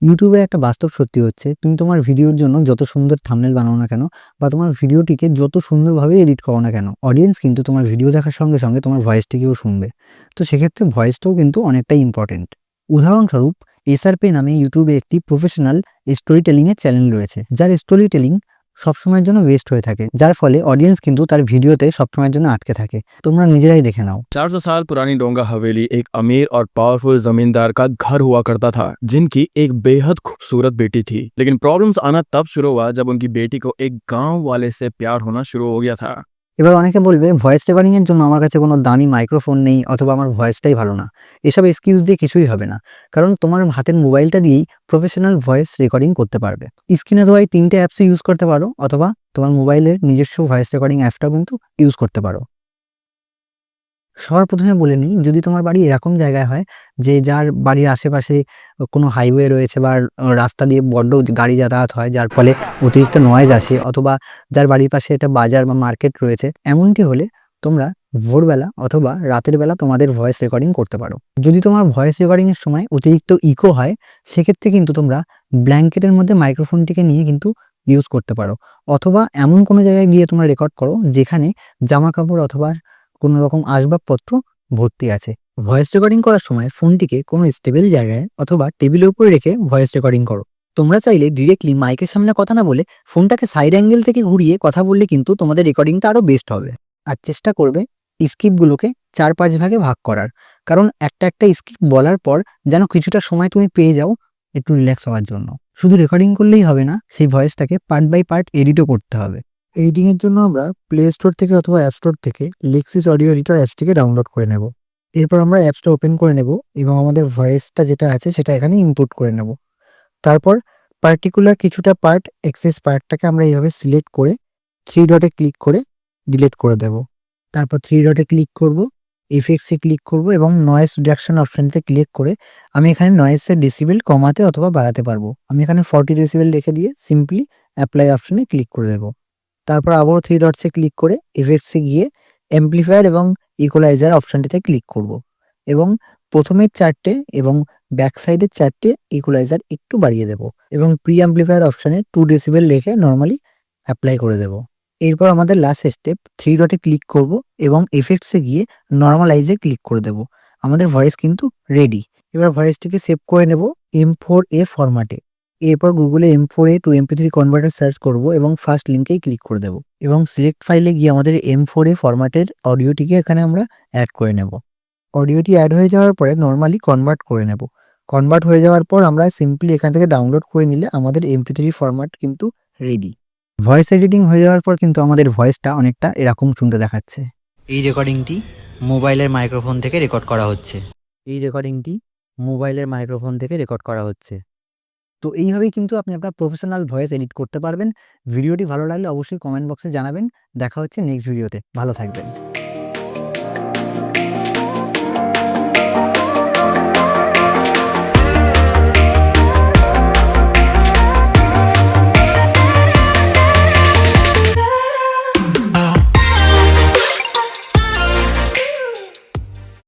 ইউটিউবের একটা বাস্তব সত্যি হচ্ছে, তুমি তোমার ভিডিওর জন্য যত সুন্দর থাম্বনেল বানাও না কেন বা তোমার ভিডিওটিকে যত সুন্দরভাবে এডিট করো না কেন, অডিয়েন্স কিন্তু তোমার ভিডিও দেখার সঙ্গে সঙ্গে তোমার ভয়েসটিকেও শুনবে। তো সেক্ষেত্রে ভয়েসটাও কিন্তু অনেকটাই ইম্পর্টেন্ট। উদাহরণস্বরূপ, এসআরপি নামে ইউটিউবে একটি প্রফেশনাল স্টোরি টেলিংয়ের চ্যানেল রয়েছে, যার স্টোরি টেলিং সবসময়ের জন্য ওয়েস্ট হয়ে থাকে, যার ফলে অডিয়েন্স কিন্তু তার ভিডিওতে সবসময়ের জন্য আটকে থাকে। তোমরা নিজেরাই দেখে নাও। 400 साल पुरानी डोंगा हवेली एक अमीर और पावरफुल जमींदार का घर हुआ करता था, जिनकी एक बेहद खूबसूरत बेटी थी। लेकिन प्रॉब्लम्स आना तब शुरू हुआ जब उनकी बेटी को एक गांव वाले से प्यार होना शुरू हो गया था। এবার অনেকে বলবে ভয়েস রেকর্ডিং এর জন্য আমার কাছে কোনো দামি মাইক্রোফোন নেই অথবা আমার ভয়েসটাই ভালো না। এসব এক্সকিউজ দিয়ে কিছুই হবে না, কারণ তোমার হাতের মোবাইলটা দিয়েই প্রফেশনাল ভয়েস রেকর্ডিং করতে পারবে। স্ক্রিনে দেওয়া এই 3টে অ্যাপস ইউজ করতে পারো, অথবা তোমার মোবাইলের নিজস্ব ভয়েস রেকর্ডিং অ্যাপটাও কিন্তু ইউজ করতে পারো। সবার প্রথমে বলে নিই, যদি তোমার বাড়ি এরকম জায়গায় হয় যে যার বাড়ির আশেপাশে কোনো হাইওয়ে রয়েছে বা রাস্তা দিয়ে বড্ড গাড়ি যাতায়াত হয়, যার ফলে অতিরিক্ত নয়েজ আসে, অথবা যার বাড়ির পাশে একটা বাজার বা মার্কেট রয়েছে, এমনটি হলে তোমরা ভোরবেলা অথবা রাতের বেলা তোমাদের ভয়েস রেকর্ডিং করতে পারো। যদি তোমার ভয়েস রেকর্ডিংয়ের সময় অতিরিক্ত ইকো হয়, সেক্ষেত্রে কিন্তু তোমরা ব্ল্যাঙ্কেটের মধ্যে মাইক্রোফোনটিকে নিয়ে কিন্তু ইউজ করতে পারো, অথবা এমন কোনো জায়গায় গিয়ে তোমরা রেকর্ড করো যেখানে জামা কাপড় অথবা কোনো রকম আসবাবপত্র ভর্তি আছে। ভয়েস রেকর্ডিং করার সময় ফোনটিকে কোনো স্টেবল জায়গায় অথবা টেবিলের উপরে রেখে ভয়েস রেকর্ডিং করো। তোমরা চাইলে ডিরেক্টলি মাইকের সামনে কথা না বলে ফোনটাকে সাইড অ্যাঙ্গেল থেকে ঘুরিয়ে কথা বললে কিন্তু তোমাদের রেকর্ডিংটা আরও বেস্ট হবে। আর চেষ্টা করবে স্কিপগুলোকে 4-5 ভাগে ভাগ করার, কারণ একটা একটা স্কিপ বলার পর যেন কিছুটা সময় তুমি পেয়ে যাও একটু রিল্যাক্স হওয়ার জন্য। শুধু রেকর্ডিং করলেই হবে না, সেই ভয়েসটাকে পার্ট বাই পার্ট এডিটও করতে হবে। এডিটিংয়ের জন্য আমরা প্লে স্টোর থেকে অথবা অ্যাপ স্টোর থেকে লেক্সিস অডিও এডিটর অ্যাপসটিকে ডাউনলোড করে নেব। এরপর আমরা অ্যাপসটা ওপেন করে নেব এবং আমাদের ভয়েসটা যেটা আছে সেটা এখানে ইনপুট করে নেব। তারপর পার্টিকুলার কিছুটা পার্ট, এক্সেস পার্টটাকে আমরা এইভাবে সিলেক্ট করে 3 ডটে ক্লিক করে ডিলিট করে দেব। তারপর 3 ডটে ক্লিক করব, ইফেক্টসে ক্লিক করব এবং নয়েজ রিডাকশন অপশনতে ক্লিক করে আমি এখানে নয়েজের ডেসিবেল কমাতে অথবা বাড়াতে পারবো। আমি এখানে 40 ডেসিবেল রেখে দিয়ে সিম্পলি অ্যাপ্লাই অপশনে ক্লিক করে দেব। তারপর আবারও 3 ডটসে ক্লিক করে ইফেক্টসে গিয়ে অ্যাম্প্লিফায়ার এবং ইকুয়ালাইজার অপশনটিতে ক্লিক করব এবং প্রথমের 4টে এবং ব্যাক সাইডের 4টে ইকুয়ালাইজার একটু বাড়িয়ে দেব এবং প্রি অ্যাম্প্লিফায়ার অপশনে 2 ডেসিবেল রেখে নরমালি অ্যাপ্লাই করে দেব। এরপর আমাদের লাস্ট স্টেপ 3 ডটে ক্লিক করব এবং ইফেক্টসে গিয়ে নরমালাইজে ক্লিক করে দেব। আমাদের ভয়েস কিন্তু রেডি। এবার ভয়েসটিকে সেভ করে নেব M4A ফরম্যাটে। এরপর গুগলে M4A two MP3 converter search করব এবং ফার্স্ট লিঙ্কেই ক্লিক করে দেব এবং সিলেক্ট ফাইলে গিয়ে আমাদের M4A ফরম্যাটের অডিওটিকে এখানে আমরা অ্যাড করে নেব। অডিওটি অ্যাড হয়ে যাওয়ার পরে নরমালি কনভার্ট করে নেব। কনভার্ট হয়ে যাওয়ার পর আমরা সিম্পলি এখান থেকে ডাউনলোড করে নিলে আমাদের MP3 ফরম্যাট কিন্তু রেডি। ভয়েস এডিটিং হয়ে যাওয়ার পর কিন্তু আমাদের ভয়েসটা অনেকটা এরকম শুনতে দেখাচ্ছে। এই রেকর্ডিংটি মোবাইলের মাইক্রোফোন থেকে রেকর্ড করা হচ্ছে। তো এইভাবেই কিন্তু আপনি আপনার প্রফেশনাল ভয়েস এডিট করতে পারবেন। ভিডিওটি ভালো লাগলে অবশ্যই কমেন্ট বক্সে জানাবেন। দেখা হচ্ছে নেক্সট ভিডিওতে। ভালো থাকবেন।